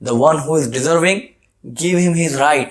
the one who is deserving, give him his right،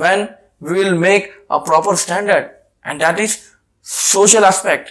when we will make a proper standard and that is social aspect۔